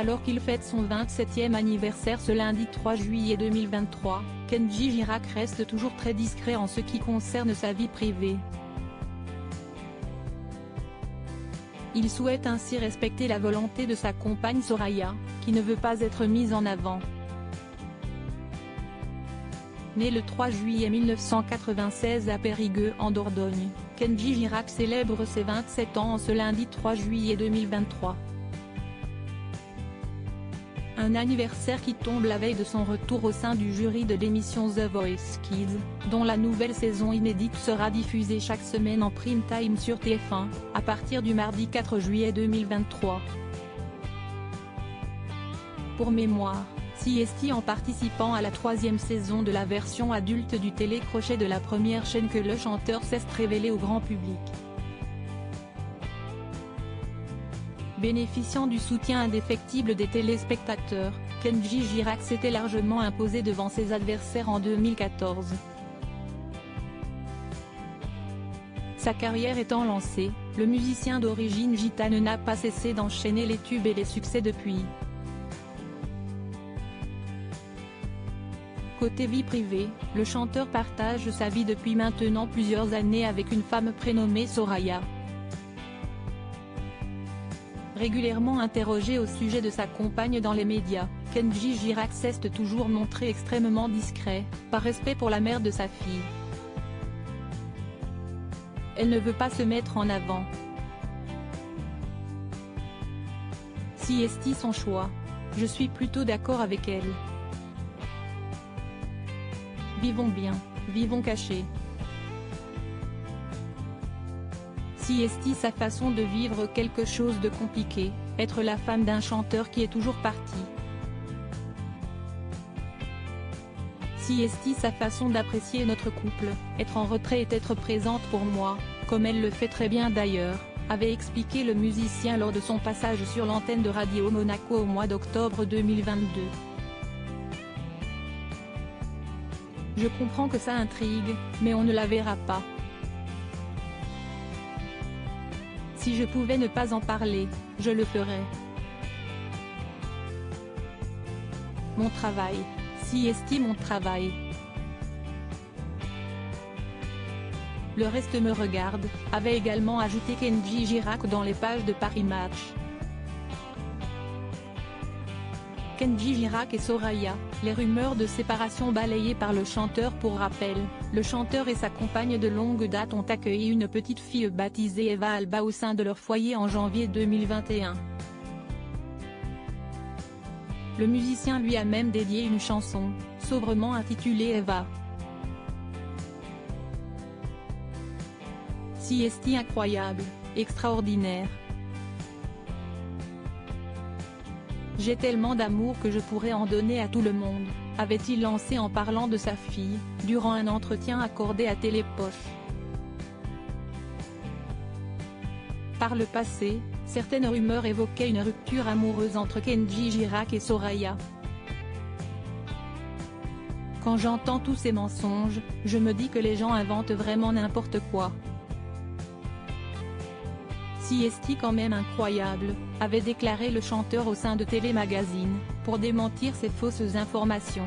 Alors qu'il fête son 27e anniversaire ce lundi 3 juillet 2023, Kenji Girac reste toujours très discret en ce qui concerne sa vie privée. Il souhaite ainsi respecter la volonté de sa compagne Soraya, qui ne veut pas être mise en avant. Né le 3 juillet 1996 à Périgueux en Dordogne, Kenji Girac célèbre ses 27 ans en ce lundi 3 juillet 2023. Un anniversaire qui tombe la veille de son retour au sein du jury de l'émission The Voice Kids, dont la nouvelle saison inédite sera diffusée chaque semaine en prime time sur TF1, à partir du mardi 4 juillet 2023. Pour mémoire, CST en participant à la 3e saison de la version adulte du télécrochet de la première chaîne que le chanteur s'est révélé au grand public. Bénéficiant du soutien indéfectible des téléspectateurs, Kenji Girac s'était largement imposé devant ses adversaires en 2014. Sa carrière étant lancée, le musicien d'origine gitane n'a pas cessé d'enchaîner les tubes et les succès depuis. Côté vie privée, le chanteur partage sa vie depuis maintenant plusieurs années avec une femme prénommée Soraya. Régulièrement interrogé au sujet de sa compagne dans les médias, Kenji Girac s'est toujours montré extrêmement discret, par respect pour la mère de sa fille. Elle ne veut pas se mettre en avant. Si est son choix, je suis plutôt d'accord avec elle. Vivons bien, vivons cachés. Si est sa façon de vivre quelque chose de compliqué, être la femme d'un chanteur qui est toujours parti. Si est sa façon d'apprécier notre couple, être en retrait et être présente pour moi, comme elle le fait très bien d'ailleurs, avait expliqué le musicien lors de son passage sur l'antenne de Radio Monaco au mois d'octobre 2022. Je comprends que ça intrigue, mais on ne la verra pas. Si je pouvais ne pas en parler, je le ferais. Mon travail, si estime mon travail. Le reste me regarde, avait également ajouté Kenji Girac dans les pages de Paris Match. Kenji Girac et Soraya, les rumeurs de séparation balayées par le chanteur. Pour rappel, le chanteur et sa compagne de longue date ont accueilli une petite fille baptisée Eva Alba au sein de leur foyer en janvier 2021. Le musicien lui a même dédié une chanson, sobrement intitulée Eva. Si est incroyable, extraordinaire. J'ai tellement d'amour que je pourrais en donner à tout le monde, avait-il lancé en parlant de sa fille, durant un entretien accordé à Télépoche. Par le passé, certaines rumeurs évoquaient une rupture amoureuse entre Kenji Girac et Soraya. Quand j'entends tous ces mensonges, je me dis que les gens inventent vraiment n'importe quoi. Si est quand même incroyable, avait déclaré le chanteur au sein de Télé Magazine, pour démentir ces fausses informations.